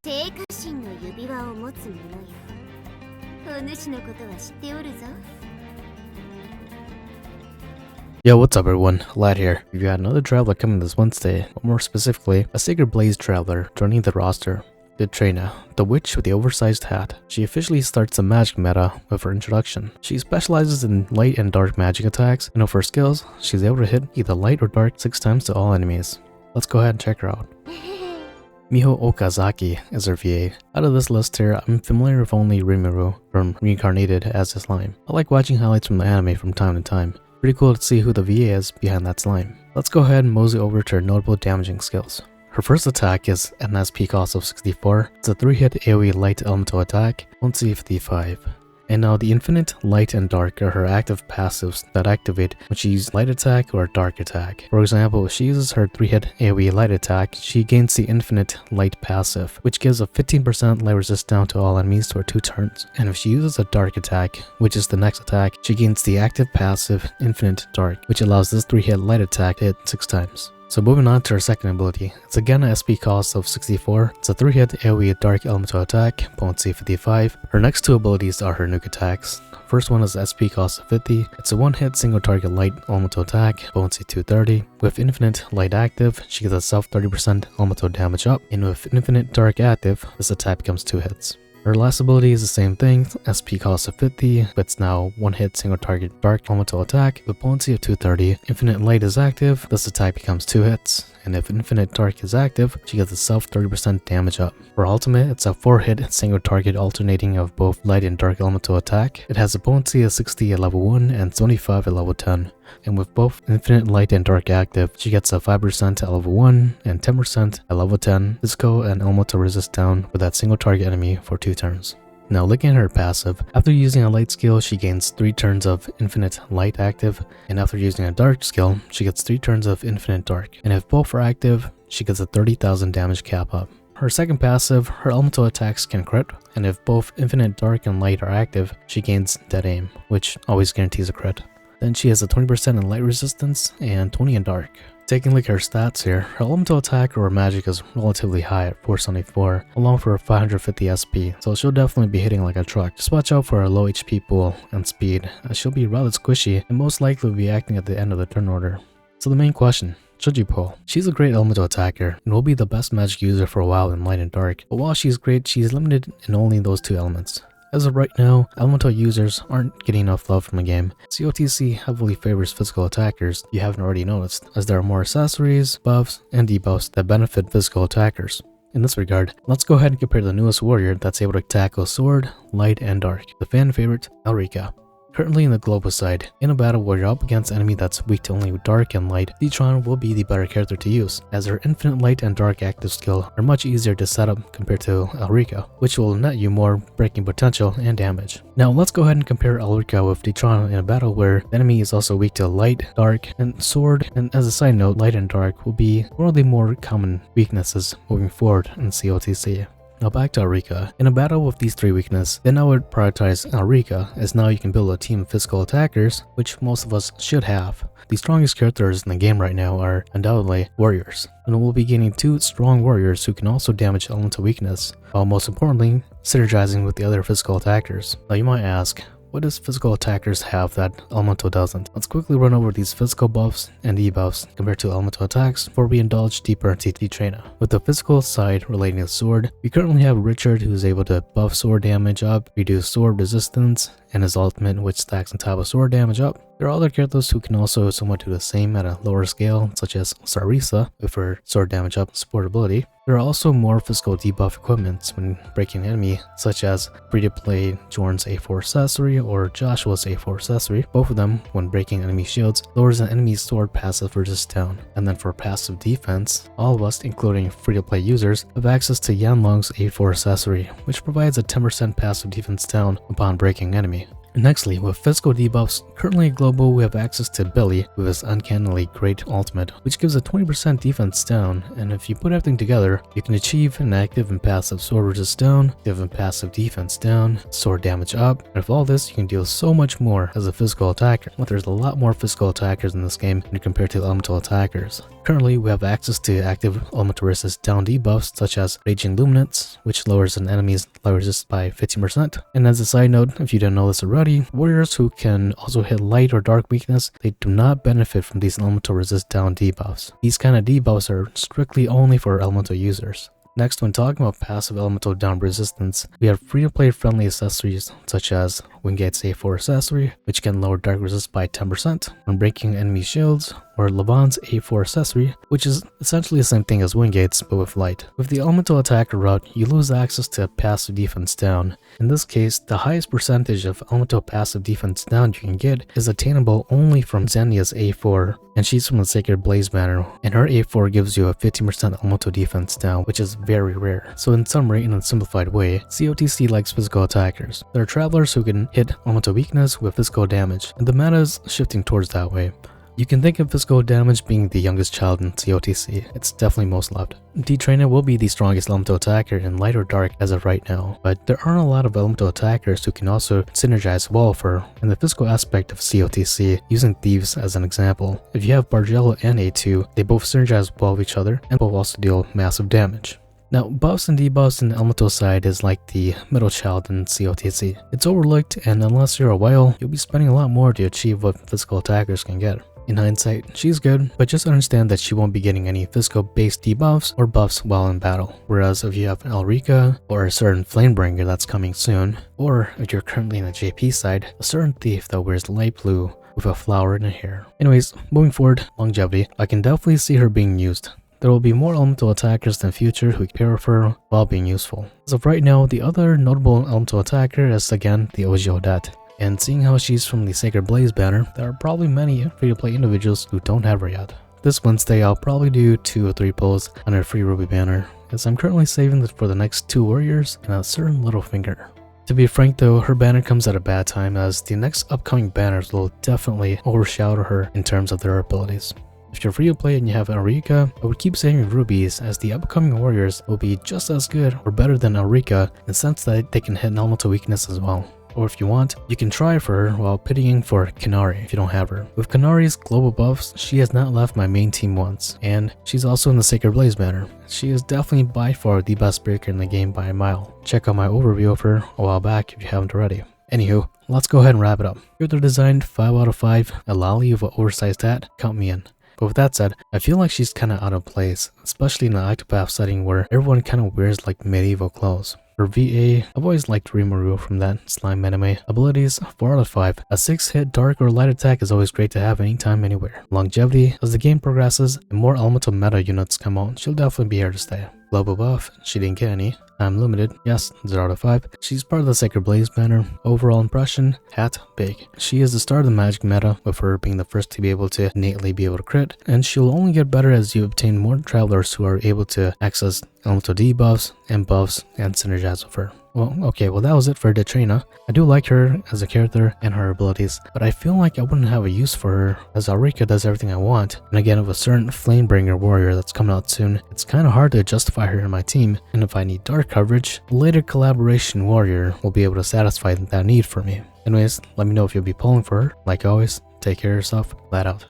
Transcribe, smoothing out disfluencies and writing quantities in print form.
定家臣の指輪を持つ者よ。お主のことは知っておるぞ。Yo, what's up everyone, Lad here. We've got another traveler coming this Wednesday, or more specifically, a Sacred Blaze traveler joining the roster. Ditraina, the witch with the oversized hat. She officially starts the magic meta with her introduction. She specializes in light and dark magic attacks, and with her skills, she's able to hit either light or dark 6 times to all enemies. Let's go ahead and check her out. Miho Okazaki is her VA. Out of this list here, I'm familiar with only Rimuru from Reincarnated as a slime. I like watching highlights from the anime from time to time. Pretty cool to see who the VA is behind that slime. Let's go ahead and mosey over to her notable damaging skills. Her first attack is an SP cost of 64. It's a 3-hit AoE light elemental attack, 1c55. And now the infinite, light, and dark are her active passives that activate when she uses light attack or dark attack. For example, if she uses her 3-hit AoE light attack, she gains the infinite light passive, which gives a 15% light resist down to all enemies for 2 turns. And if she uses a dark attack, which is the next attack, she gains the active passive infinite dark, which allows this 3-hit light attack to hit 6 times. So moving on to her second ability, it's again a SP cost of 64, it's a 3-hit AoE Dark Elemental attack, potency 55. Her next 2 abilities are her nuke attacks. First one is SP cost of 50, it's a 1-hit single target light elemental attack, potency 230. With infinite light active, she gets herself 30% elemental damage up, and with infinite dark active, this attack becomes 2 hits. Her last ability is the same thing, SP cost of 50, but it's now 1-hit single target dark elemental attack with potency of 230. Infinite light is active, this attack becomes 2 hits, and if infinite dark is active, she gets itself 30% damage up. For ultimate, it's a 4-hit single target alternating of both light and dark elemental attack. It has a potency of 60 at level 1 and 75 at level 10. And with both infinite light and dark active, she gets a 5% at level 1 and 10% at level 10 physical and elemental resist down with that single target enemy for 2 turns. Now looking at her passive, after using a light skill she gains 3 turns of infinite light active, and after using a dark skill she gets 3 turns of infinite dark, and if both are active she gets a 30,000 damage cap up. Her second passive, her elemental attacks can crit, and if both infinite dark and light are active she gains dead aim, which always guarantees a crit. Then she has a 20% in light resistance and 20 in dark. Taking a look at her stats here, her elemental attack or magic is relatively high at 474, along for 550 SP, so she'll definitely be hitting like a truck. Just watch out for her low HP pool and speed, as she'll be rather squishy and most likely will be acting at the end of the turn order. So the main question, should you pull? She's a great elemental attacker and will be the best magic user for a while in light and dark, but while she's great, she's limited in only those 2 elements. As of right now, elemental users aren't getting enough love from the game. COTC heavily favors physical attackers, you haven't already noticed, as there are more accessories, buffs, and debuffs that benefit physical attackers. In this regard, let's go ahead and compare the newest warrior that's able to tackle sword, light, and dark, the fan favorite, Elrica. Currently in the global side, in a battle where you're up against an enemy that's weak to only dark and light, Ditraina will be the better character to use, as her infinite light and dark active skill are much easier to set up compared to Elrica, which will net you more breaking potential and damage. Now let's go ahead and compare Elrica with Ditraina in a battle where the enemy is also weak to light, dark, and sword, and as a side note, light and dark will be one of the more common weaknesses moving forward in COTC. Now back to Elrica. In a battle with these 3 weaknesses, then I would prioritize Elrica, as now you can build a team of physical attackers, which most of us should have. The strongest characters in the game right now are undoubtedly warriors, and we'll be gaining 2 strong warriors who can also damage elemental weakness, while most importantly, synergizing with the other physical attackers. Now you might ask, what does physical attackers have that elemental doesn't? Let's quickly run over these physical buffs and debuffs compared to elemental attacks before we indulge deeper into Ditraina. With the physical side relating to sword, we currently have Richard, who is able to buff sword damage up, reduce sword resistance, and his ultimate, which stacks on top of sword damage up. There are other characters who can also somewhat do the same at a lower scale, such as Sarisa with her sword damage up support ability. There are also more physical debuff equipments when breaking an enemy, such as free-to-play Jorn's A4 accessory or Joshua's A4 accessory. Both of them, when breaking enemy shields, lowers an enemy's sword passive resist down. And then for passive defense, all of us, including free-to-play users, have access to Yanlong's A4 accessory, which provides a 10% passive defense down upon breaking an enemy. Nextly, with physical debuffs, currently global we have access to Billy with his uncannily great ultimate, which gives a 20% defense down, and if you put everything together, you can achieve an active and passive sword resist down, active and passive defense down, sword damage up, and with all this you can deal so much more as a physical attacker, but there's a lot more physical attackers in this game when compared to elemental attackers. Currently, we have access to active elemental resist down debuffs such as Raging Luminance, which lowers an enemy's light resist by 15%. And as a side note, if you didn't know this already, warriors who can also hit light or dark weakness, they do not benefit from these elemental resist down debuffs. These kind of debuffs are strictly only for elemental users. Next, when talking about passive elemental down resistance, we have free-to-play friendly accessories such as Wingate's A4 accessory, which can lower dark resist by 10% when breaking enemy shields, or Levon's A4 accessory, which is essentially the same thing as Wingate's but with light. With the elemental attacker route, you lose access to passive defense down. In this case, the highest percentage of elemental passive defense down you can get is attainable only from Xenia's A4, and she's from the Sacred Blaze banner, and her A4 gives you a 15% elemental defense down, which is very rare. So in summary, in a simplified way, COTC likes physical attackers. There are travelers who can hit elemental weakness with physical damage, and the meta is shifting towards that way. You can think of physical damage being the youngest child in COTC. It's definitely most loved. Ditraina will be the strongest elemental attacker in light or dark as of right now, but there aren't a lot of elemental attackers who can also synergize well with her in the physical aspect of COTC, using Thieves as an example. If you have Bargello and A2, they both synergize well with each other and both also deal massive damage. Now, buffs and debuffs in the elemental side is like the middle child in COTC. It's overlooked, and unless you're a whale, you'll be spending a lot more to achieve what physical attackers can get. In hindsight, she's good, but just understand that she won't be getting any physical-based debuffs or buffs while in battle. Whereas if you have Elrica, or a certain Flamebringer that's coming soon, or if you're currently in the JP side, a certain thief that wears light blue with a flower in her hair. Anyways, moving forward, longevity, I can definitely see her being used. There will be more elemental attackers in the future who pair with her while being useful. As of right now, the other notable elemental attacker is again the OG Odette. And seeing how she's from the Sacred Blaze banner, there are probably many free-to-play individuals who don't have her yet. This Wednesday, I'll probably do 2 or 3 pulls on her free Ruby banner, as I'm currently saving it for the next 2 warriors and a certain little finger. To be frank though, her banner comes at a bad time, as the next upcoming banners will definitely overshadow her in terms of their abilities. If you're free to play and you have Elrica, I would keep saving rubies, as the upcoming warriors will be just as good or better than Elrica in the sense that they can hit an elemental weakness as well. Or if you want, you can try for her while pitying for Kanari if you don't have her. With Kanari's global buffs, she has not left my main team once, and she's also in the Sacred Blaze banner. She is definitely by far the best breaker in the game by a mile. Check out my overview of her a while back if you haven't already. Anywho, let's go ahead and wrap it up. Character designed 5 out of 5, a lolly with an oversized hat, count me in. But with that said, I feel like she's kinda out of place, especially in the OCTOPATH setting where everyone kinda wears like medieval clothes. For VA, I've always liked Rimuru from that slime anime. Abilities, 4 out of 5. A 6-hit dark or light attack is always great to have anytime, anywhere. Longevity, as the game progresses and more elemental meta units come out, she'll definitely be here to stay. Global buff, she didn't get any. I'm limited, yes, 0 out of 5. She's part of the Sacred Blaze banner. Overall impression, hat, big. She is the start of the magic meta, with her being the first to be able to innately be able to crit, and she'll only get better as you obtain more travelers who are able to access elemental debuffs and buffs and synergize with her. Well, that was it for Ditraina. I do like her as a character and her abilities, but I feel like I wouldn't have a use for her, as Elrica does everything I want, and again with a certain Flamebringer warrior that's coming out soon, it's kinda hard to justify her in my team, and if I need dark coverage, a later collaboration warrior will be able to satisfy that need for me. Anyways, let me know if you'll be pulling for her. Like always, take care of yourself, flat out.